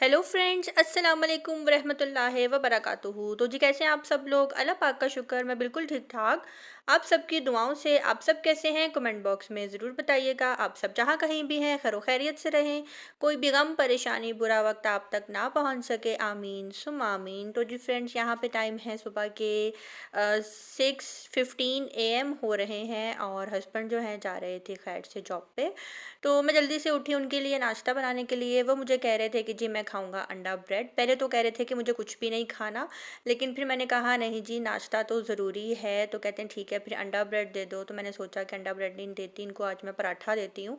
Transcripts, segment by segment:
Hello friends, अस्सलाम वालेकुम रहमतुल्लाहि व बरकातुहू। तो जी, कैसे हैं आप सब लोग? अल्लाह पाक का शुक्र, मैं बिल्कुल ठीक ठाक। आप सबकी दुआओं से आप सब कैसे हैं? कमेंट बॉक्स में ज़रूर बताइएगा। आप सब जहाँ कहीं भी हैं खैर खैरियत से रहें, कोई भी गम परेशानी बुरा वक्त आप तक ना पहुँच सके। आमीन सुम आमीन। तो जी फ्रेंड्स, यहाँ पे टाइम है सुबह के 6:15 AM हो रहे हैं और हस्बैंड जो हैं जा रहे थे खैर से जॉब पे। तो मैं जल्दी से उठी उनके लिए नाश्ता बनाने के लिए। वो मुझे कह रहे थे कि जी मैं खाऊंगा अंडा ब्रेड। पहले तो कह रहे थे कि मुझे कुछ भी नहीं खाना, लेकिन फिर मैंने कहा नहीं जी, नाश्ता तो ज़रूरी है। तो कहते हैं ठीक है फिर अंडा ब्रेड दे दो। तो मैंने सोचा कि अंडा ब्रेड नहीं देती इनको, आज मैं पराठा देती हूँ,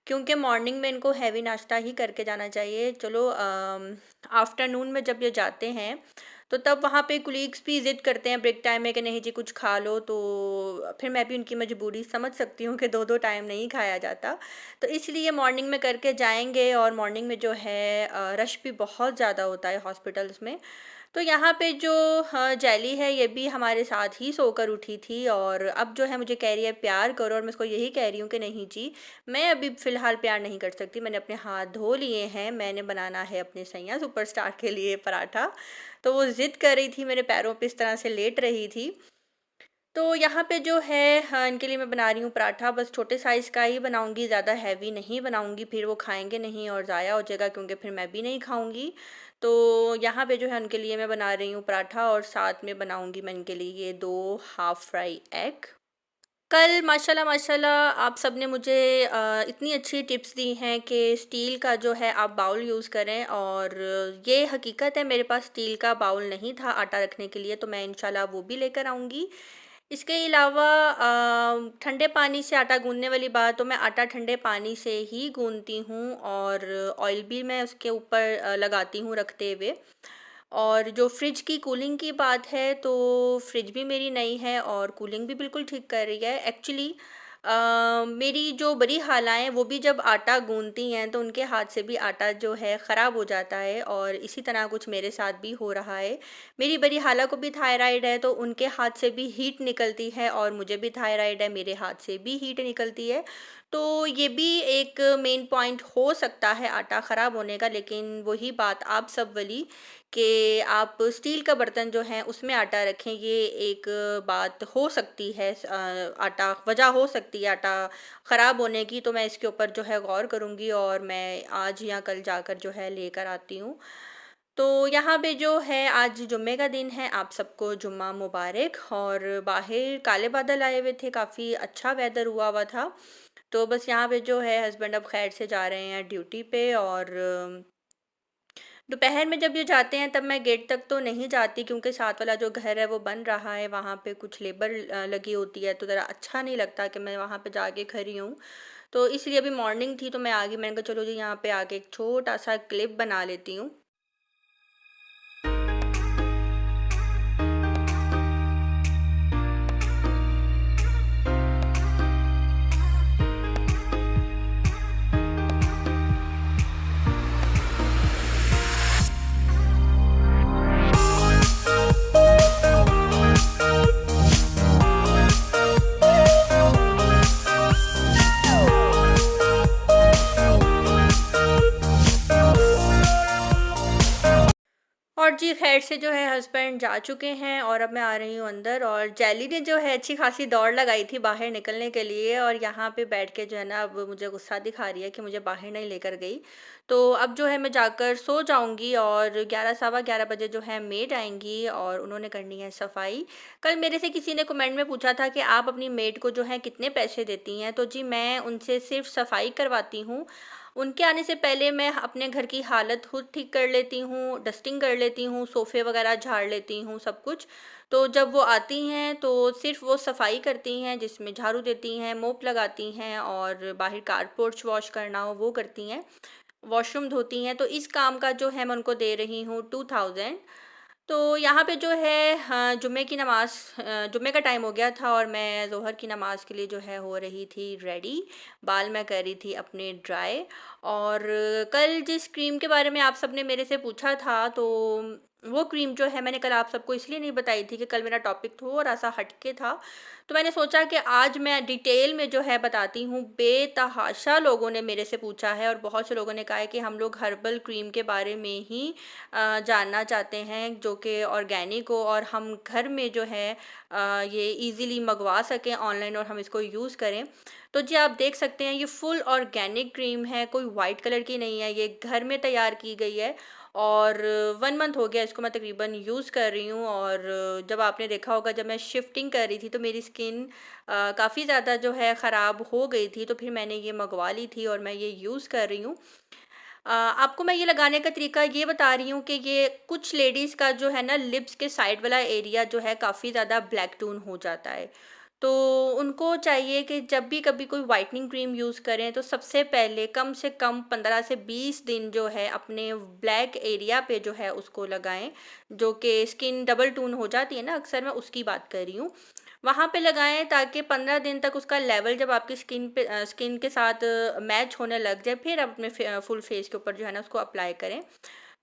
क्योंकि मॉर्निंग में इनको हैवी नाश्ता ही करके जाना चाहिए। चलो आफ्टरनून में जब ये जाते हैं तो तब वहाँ पे कुलीग्स भी ज़िद करते हैं ब्रेक टाइम में कि नहीं जी कुछ खा लो। तो फिर मैं भी उनकी मजबूरी समझ सकती हूँ कि दो दो टाइम नहीं खाया जाता। तो इसलिए मॉर्निंग में करके जाएंगे। और मॉर्निंग में जो है रश भी बहुत ज़्यादा होता है हॉस्पिटल्स में। तो यहाँ पे जो जैली है ये भी हमारे साथ ही सोकर उठी थी और अब जो है मुझे कह रही है प्यार करो, और मैं उसको यही कह रही हूँ कि नहीं जी, मैं अभी फ़िलहाल प्यार नहीं कर सकती। मैंने अपने हाथ धो लिए हैं, मैंने बनाना है अपने सैया सुपरस्टार के लिए पराठा। तो वो ज़िद कर रही थी, मेरे पैरों पे इस तरह से लेट रही थी। तो यहाँ पे जो है हाँ, इनके लिए मैं बना रही हूँ पराठा। बस छोटे साइज़ का ही बनाऊँगी, ज़्यादा हैवी नहीं बनाऊँगी, फिर वो खाएँगे नहीं और ज़ाया हो जाएगा, क्योंकि फिर मैं भी नहीं खाऊँगी। तो यहाँ पे जो है उनके लिए मैं बना रही हूँ पराठा और साथ में बनाऊँगी मैं इनके लिए ये 2 हाफ़ फ्राई एग। कल माशाल्लाह माशाल्लाह आप सब ने मुझे इतनी अच्छी टिप्स दी हैं कि स्टील का जो है आप बाउल यूज़ करें, और ये हकीकत है मेरे पास स्टील का बाउल नहीं था आटा रखने के लिए, तो मैं इंशाल्लाह वो भी लेकर आऊँगी। इसके अलावा ठंडे पानी से आटा गूँथने वाली बात, तो मैं आटा ठंडे पानी से ही गूँथती हूँ और ऑयल भी मैं उसके ऊपर लगाती हूँ रखते हुए। और जो फ्रिज की कूलिंग की बात है, तो फ्रिज भी मेरी नई है और कूलिंग भी बिल्कुल ठीक कर रही है। एक्चुअली मेरी जो बड़ी खालाएँ हैं वो भी जब आटा गूँथती हैं तो उनके हाथ से भी आटा जो है ख़राब हो जाता है, और इसी तरह कुछ मेरे साथ भी हो रहा है। मेरी बड़ी खाला को भी थायराइड है, तो उनके हाथ से भी हीट निकलती है, और मुझे भी थायराइड है, मेरे हाथ से भी हीट निकलती है। तो ये भी एक मेन पॉइंट हो सकता है आटा ख़राब होने का। लेकिन वही बात आप सब वाली कि आप स्टील का बर्तन जो है उसमें आटा रखें, ये एक बात हो सकती है। आटा वजह हो सकती है आटा ख़राब होने की। तो मैं इसके ऊपर जो है गौर करूँगी और मैं आज या कल जाकर जो है लेकर आती हूँ। तो यहाँ पे जो है आज जुम्मे का दिन है, आप सबको जुम्मा मुबारक। और बाहर काले बादल आए हुए थे, काफ़ी अच्छा वेदर हुआ हुआ था। तो बस यहाँ पे जो है हस्बैंड अब खैर से जा रहे हैं ड्यूटी पे, और दोपहर में जब ये जाते हैं तब मैं गेट तक तो नहीं जाती, क्योंकि साथ वाला जो घर है वो बन रहा है, वहाँ पे कुछ लेबर लगी होती है, तो ज़रा अच्छा नहीं लगता कि मैं वहाँ पे जाके खड़ी हूँ। तो इसलिए अभी मॉर्निंग थी तो मैं आ गई। मैंने कहा चलो जी यहाँ पे आके एक छोटा सा क्लिप बना लेती हूँ। और जी खैर से जो है हस्बैंड जा चुके हैं और अब मैं आ रही हूँ अंदर। और जैली ने जो है अच्छी खासी दौड़ लगाई थी बाहर निकलने के लिए, और यहाँ पे बैठ के जो है ना अब मुझे गुस्सा दिखा रही है कि मुझे बाहर नहीं लेकर गई। तो अब जो है मैं जाकर सो जाऊंगी, और 11 सवा 11 बजे जो है मेड आएंगी और उन्होंने करनी है सफाई। कल मेरे से किसी ने कमेंट में पूछा था कि आप अपनी मेड को जो है कितने पैसे देती हैं। तो जी मैं उनसे सिर्फ सफाई करवाती हूँ। उनके आने से पहले मैं अपने घर की हालत खुद ठीक कर लेती हूँ, डस्टिंग कर लेती हूँ, सोफ़े वगैरह झाड़ लेती हूँ, सब कुछ। तो जब वो आती हैं तो सिर्फ़ वो सफाई करती हैं, जिसमें झाड़ू देती हैं, मोप लगाती हैं, और बाहर कार पोर्च वॉश करना हो वो करती हैं, वॉशरूम धोती हैं। तो इस काम का जो है मैं उनको दे रही हूँ 2000। तो यहाँ पे जो है हाँ, जुम्मे की नमाज़ जुम्मे का टाइम हो गया था और मैं ज़ोहर की नमाज़ के लिए जो है हो रही थी रेडी। बाल मैं कर रही थी अपने ड्राई। और कल जिस क्रीम के बारे में आप सबने मेरे से पूछा था, तो वो क्रीम जो है मैंने कल आप सबको इसलिए नहीं बताई थी कि कल मेरा टॉपिक थोड़ा-सा हटके था। तो मैंने सोचा कि आज मैं डिटेल में जो है बताती हूँ। बेतहाशा लोगों ने मेरे से पूछा है और बहुत से लोगों ने कहा है कि हम लोग हर्बल क्रीम के बारे में ही जानना चाहते हैं जो कि ऑर्गेनिक हो और हम घर में जो है ये ईज़िली मँगवा सकें ऑनलाइन और हम इसको यूज़ करें। तो जी आप देख सकते हैं ये फुल ऑर्गेनिक क्रीम है, कोई व्हाइट कलर की नहीं है, ये घर में तैयार की गई है और 1 मंथ हो गया इसको मैं तकरीबन यूज़ कर रही हूँ। और जब आपने देखा होगा जब मैं शिफ्टिंग कर रही थी तो मेरी स्किन काफ़ी ज़्यादा जो है ख़राब हो गई थी, तो फिर मैंने ये मँगवा ली थी और मैं ये यूज़ कर रही हूँ। आपको मैं ये लगाने का तरीका ये बता रही हूँ कि ये कुछ लेडीज़ का जो है ना लिप्स के साइड वाला एरिया जो है काफ़ी ज़्यादा ब्लैक टोन हो जाता है। तो उनको चाहिए कि जब भी कभी कोई व्हाइटनिंग क्रीम यूज़ करें तो सबसे पहले कम से कम 15 से 20 दिन जो है अपने ब्लैक एरिया पे जो है उसको लगाएँ, जो कि स्किन डबल टोन हो जाती है ना अक्सर, मैं उसकी बात कर रही हूँ। वहाँ पे लगाएँ ताकि 15 दिन तक उसका लेवल जब आपकी स्किन के साथ मैच होने लग जाए, फिर आप अपने फुल फेस के ऊपर जो है ना उसको अप्लाई करें।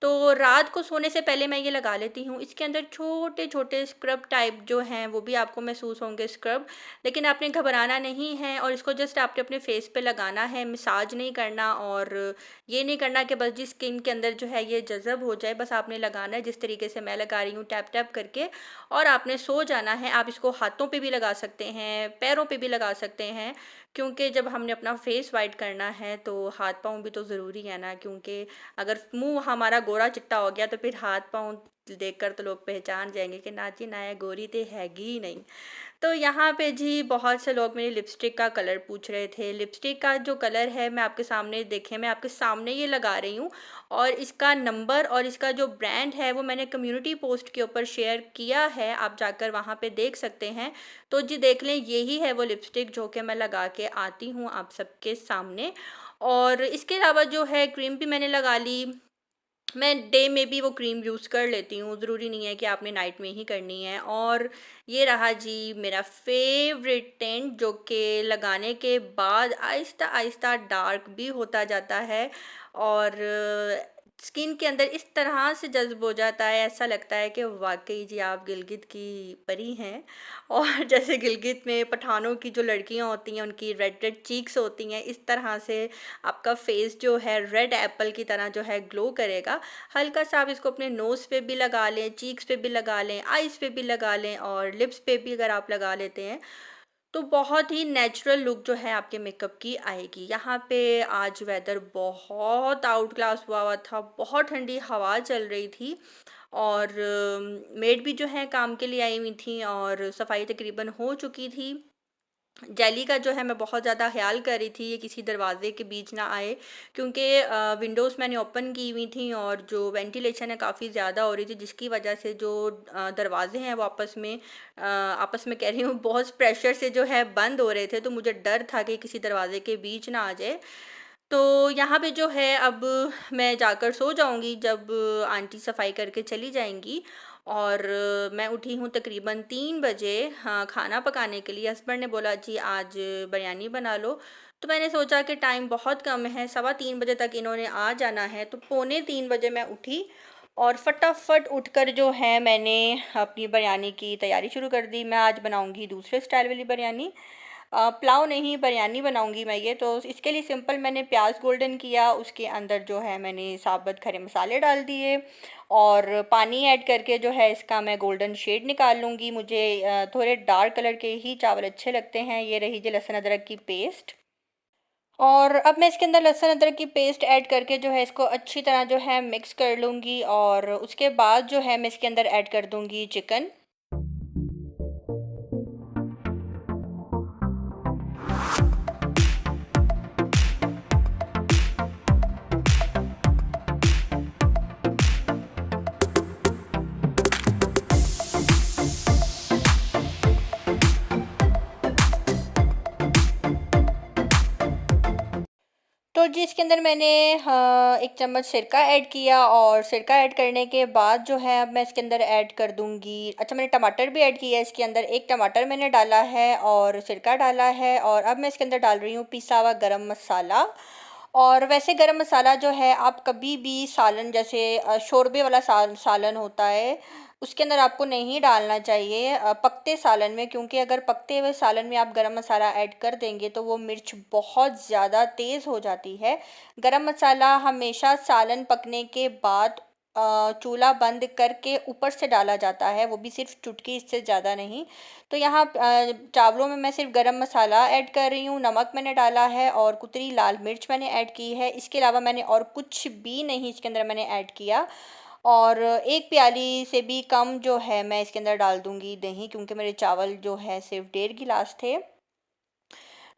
तो रात को सोने से पहले मैं ये लगा लेती हूँ। इसके अंदर छोटे-छोटे स्क्रब टाइप जो हैं वो भी आपको महसूस होंगे स्क्रब, लेकिन आपने घबराना नहीं है और इसको जस्ट आपने अपने फेस पे लगाना है, मसाज नहीं करना और ये नहीं करना कि बस जी स्किन के अंदर जो है ये जज़ब हो जाए, बस आपने लगाना है जिस तरीके से मैं लगा रही हूँ टैप-टैप करके और आपने सो जाना है। आप इसको हाथों पे भी लगा सकते हैं, पैरों पे भी लगा सकते हैं, क्योंकि जब हमने अपना फेस व्हाइट करना है तो हाथ-पाँव भी तो ज़रूरी है ना, क्योंकि अगर मुँह हमारा गोरा चिट्टा हो गया तो फिर हाथ-पाँव देखकर तो लोग पहचान जाएँगे कि ना जी ना ये गोरी ते हैगी ही नहीं। तो यहाँ पे जी बहुत से लोग मेरी लिपस्टिक का कलर पूछ रहे थे। लिपस्टिक का जो कलर है मैं आपके सामने देखें, मैं आपके सामने ये लगा रही हूँ और इसका नंबर और इसका जो ब्रांड है वो मैंने कम्युनिटी पोस्ट के ऊपर शेयर किया है, आप जाकर वहाँ पे देख सकते हैं। तो जी देख लें, यही है वो लिपस्टिक जो कि मैं लगा के आती हूँ आप सबके सामने। और इसके अलावा जो है क्रीम भी मैंने लगा ली। मैं डे में भी वो क्रीम यूज़ कर लेती हूँ, ज़रूरी नहीं है कि आपने नाइट में ही करनी है। और ये रहा जी मेरा फ़ेवरेट टिंट जो कि लगाने के बाद आहिस्ता-आहिस्ता डार्क भी होता जाता है और स्किन के अंदर इस तरह से जज़्ब हो जाता है, ऐसा लगता है कि वाक़ई जी आप गिलगित की परी हैं। और जैसे गिलगित में पठानों की जो लड़कियाँ होती हैं, उनकी रेड-रेड चीक्स होती हैं, इस तरह से आपका फेस जो है रेड एप्पल की तरह जो है ग्लो करेगा। हल्का-सा आप इसको अपने नोज़ पे भी लगा लें, चीक्स पे भी लगा लें, आइज़ पे भी लगा लें और लिप्स पे भी अगर आप लगा लेते हैं, तो बहुत ही नेचुरल लुक जो है आपके मेकअप की आएगी। यहाँ पे आज वेदर बहुत आउट क्लास हुआ हुआ था, बहुत ठंडी हवा चल रही थी और मेड भी जो है काम के लिए आई हुई थी और सफाई तकरीबन हो चुकी थी। जेली का जो है मैं बहुत ज़्यादा ख़्याल कर रही थी ये किसी दरवाज़े के बीच ना आए, क्योंकि विंडोज़ मैंने ओपन की हुई थी और जो वेंटिलेशन है काफ़ी ज़्यादा हो रही थी, जिसकी वजह से जो दरवाज़े हैं वो आपस में कह रही हूँ बहुत प्रेशर से जो है बंद हो रहे थे, तो मुझे डर था कि किसी दरवाज़े के बीच ना आ जाए। तो यहाँ पे जो है अब मैं जाकर सो जाऊँगी जब आंटी सफाई करके चली जाएँगी। और मैं उठी हूँ तकरीबन 3 बजे, हाँ, खाना पकाने के लिए। हस्बैंड ने बोला जी आज बिरयानी बना लो। तो मैंने सोचा कि टाइम बहुत कम है, सवा 3 बजे तक इन्होंने आ जाना है, तो पौने 3 बजे मैं उठी और फटाफट उठकर जो है मैंने अपनी बिरयानी की तैयारी शुरू कर दी। मैं आज बनाऊँगी दूसरे स्टाइल वाली बिरयानी। पुलाव नहीं, बिरयानी बनाऊँगी मैं ये। तो इसके लिए सिंपल मैंने प्याज़ गोल्डन किया, उसके अंदर जो है मैंने साबुत खड़े मसाले डाल दिए और पानी ऐड करके जो है इसका मैं गोल्डन शेड निकाल लूँगी। मुझे थोड़े डार्क कलर के ही चावल अच्छे लगते हैं। ये रही जी लहसुन अदरक की पेस्ट और अब मैं इसके अंदर लहसुन अदरक की पेस्ट ऐड करके जो है इसको अच्छी तरह जो है मिक्स कर लूँगी और उसके बाद जो है मैं इसके अंदर ऐड कर दूँगी चिकन। तो जी इसके अंदर मैंने 1 चम्मच सिरका ऐड किया और सिरका ऐड करने के बाद जो है अब मैं इसके अंदर ऐड कर दूँगी, अच्छा मैंने टमाटर भी ऐड किया है इसके अंदर, 1 टमाटर मैंने डाला है और सिरका डाला है और अब मैं इसके अंदर डाल रही हूँ पिसा हुआ गरम मसाला और वैसे गरम मसाला जो है आप कभी भी सालन जैसे शोरबे वाला सालन होता है उसके अंदर आपको नहीं डालना चाहिए पकते सालन में, क्योंकि अगर पकते हुए सालन में आप गरम मसाला ऐड कर देंगे तो वो मिर्च बहुत ज़्यादा तेज़ हो जाती है। गरम मसाला हमेशा सालन पकने के बाद चूल्हा बंद करके ऊपर से डाला जाता है, वो भी सिर्फ चुटकी, इससे ज़्यादा नहीं। तो यहाँ चावलों में मैं सिर्फ गरम मसाला ऐड कर रही हूँ, नमक मैंने डाला है और कुतरी लाल मिर्च मैंने ऐड की है। इसके अलावा मैंने और कुछ भी नहीं इसके अंदर मैंने ऐड किया। और एक प्याली से भी कम जो है मैं इसके अंदर डाल दूँगी दही, क्योंकि मेरे चावल जो है सिर्फ 1.5 गिलास थे।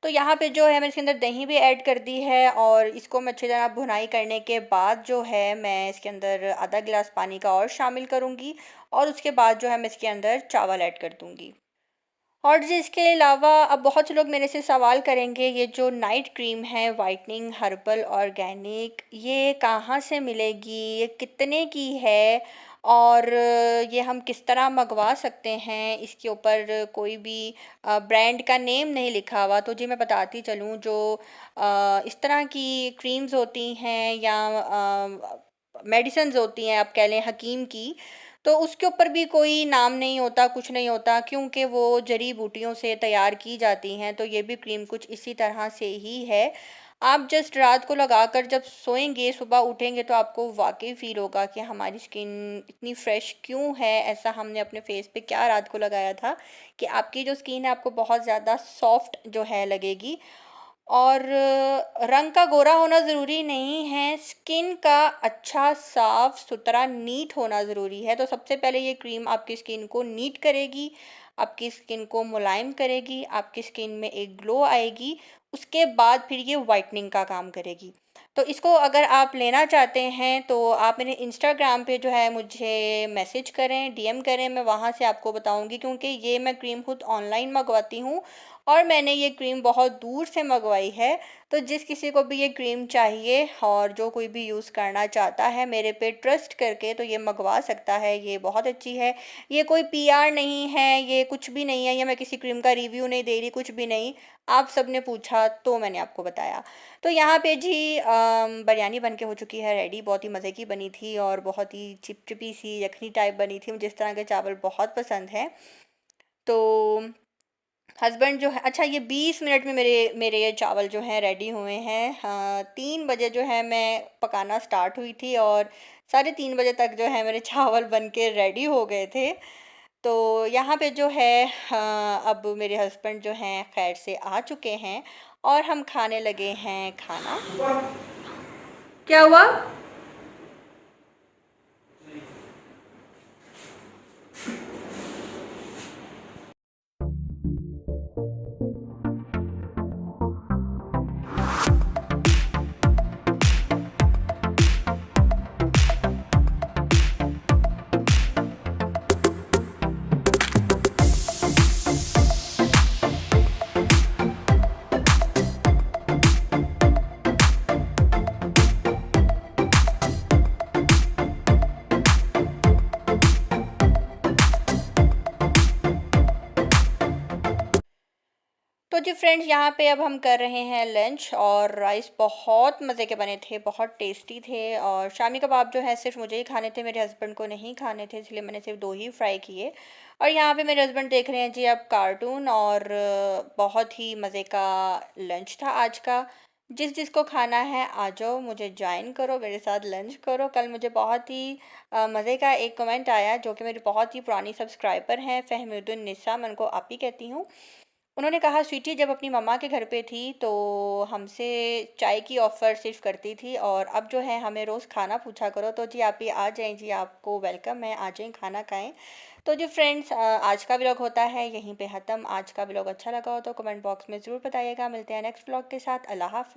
तो यहाँ पे जो है मैंने इसके अंदर दही भी ऐड कर दी है और इसको मैं अच्छी तरह भुनाई करने के बाद जो है मैं इसके अंदर आधा गिलास पानी का और शामिल करूँगी और उसके बाद जो है मैं इसके अंदर चावल ऐड कर दूँगी। और जिसके अलावा अब बहुत से लोग मेरे से सवाल करेंगे ये जो नाइट क्रीम है वाइटनिंग हर्बल ऑर्गेनिक, ये कहाँ से मिलेगी, ये कितने की है और ये हम किस तरह मंगवा सकते हैं, इसके ऊपर कोई भी ब्रांड का नेम नहीं लिखा हुआ। तो जी मैं बताती चलूँ, जो इस तरह की क्रीम्स होती हैं या मेडिसिन्स होती हैं, आप कह लें हकीम की, तो उसके ऊपर भी कोई नाम नहीं होता, कुछ नहीं होता, क्योंकि वो जड़ी बूटियों से तैयार की जाती हैं। तो ये भी क्रीम कुछ इसी तरह से ही है। आप जस्ट रात को लगाकर जब सोएंगे, सुबह उठेंगे तो आपको वाक़ई फ़ील होगा कि हमारी स्किन इतनी फ्रेश क्यों है, ऐसा हमने अपने फेस पे क्या रात को लगाया था कि आपकी जो स्किन है आपको बहुत ज़्यादा सॉफ्ट जो है लगेगी। और रंग का गोरा होना ज़रूरी नहीं है, स्किन का अच्छा साफ़ सुथरा नीट होना ज़रूरी है। तो सबसे पहले ये क्रीम आपकी स्किन को नीट करेगी, आपकी स्किन को मुलायम करेगी, आपकी स्किन में एक ग्लो आएगी, उसके बाद फिर ये वाइटनिंग का काम करेगी। तो इसको अगर आप लेना चाहते हैं तो आप मेरे इंस्टाग्राम पे जो है मुझे मैसेज करें, डीएम करें, मैं वहाँ से आपको बताऊँगी, क्योंकि ये मैं क्रीम खुद ऑनलाइन मँगवाती हूँ और मैंने ये क्रीम बहुत दूर से मंगवाई है। तो जिस किसी को भी ये क्रीम चाहिए और जो कोई भी यूज़ करना चाहता है मेरे पे ट्रस्ट करके, तो ये मंगवा सकता है, ये बहुत अच्छी है। ये कोई पीआर नहीं है, ये कुछ भी नहीं है, या मैं किसी क्रीम का रिव्यू नहीं दे रही, कुछ भी नहीं। आप सबने पूछा तो मैंने आपको बताया। तो यहाँ पे जी बिरयानी बन के हो चुकी है रेडी, बहुत ही मज़े की बनी थी और बहुत ही चिपचिपी सी यखनी टाइप बनी थी। मुझे इस तरह के चावल बहुत पसंद हैं। तो हस्बैंड जो है, अच्छा ये 20 मिनट में मेरे ये चावल जो हैं रेडी हुए हैं। हाँ, 3 बजे जो है मैं पकाना स्टार्ट हुई थी और 3:30 बजे तक जो है मेरे चावल बन के रेडी हो गए थे। तो यहाँ पे जो है हाँ, अब मेरे हस्बैंड जो हैं खैर से आ चुके हैं और हम खाने लगे हैं खाना। क्या हुआ? तो जी फ्रेंड्स, यहाँ पे अब हम कर रहे हैं लंच और राइस बहुत मज़े के बने थे, बहुत टेस्टी थे। और शामी कबाब जो है सिर्फ मुझे ही खाने थे, मेरे हस्बैंड को नहीं खाने थे, इसलिए मैंने सिर्फ 2 ही फ्राई किए। और यहाँ पे मेरे हस्बैंड देख रहे हैं जी अब कार्टून, और बहुत ही मज़े का लंच था आज का। जिसको खाना है आ जाओ, मुझे ज्वाइन करो, मेरे साथ लंच करो। कल मुझे बहुत ही मज़े का एक कमेंट आया, जो कि मेरी बहुत ही पुरानी सब्सक्राइबर हैं फ़हमीदुन्निसा, मैं उनको आप ही कहती हूँ। उन्होंने कहा स्वीटी जब अपनी मम्मा के घर पे थी तो हमसे चाय की ऑफ़र सिर्फ़ करती थी, और अब जो है हमें रोज़ खाना पूछा करो। तो जी आप ही आ जाएँ जी, आपको वेलकम है, आ जाएँ खाना खाएँ। तो जी फ्रेंड्स, आज का व्लॉग होता है यहीं पे ख़त्म। आज का व्लॉग अच्छा लगा हो तो कमेंट बॉक्स में ज़रूर बताइएगा। मिलते हैं नेक्स्ट व्लॉग के साथ। अल्लाह हाफ़िज़।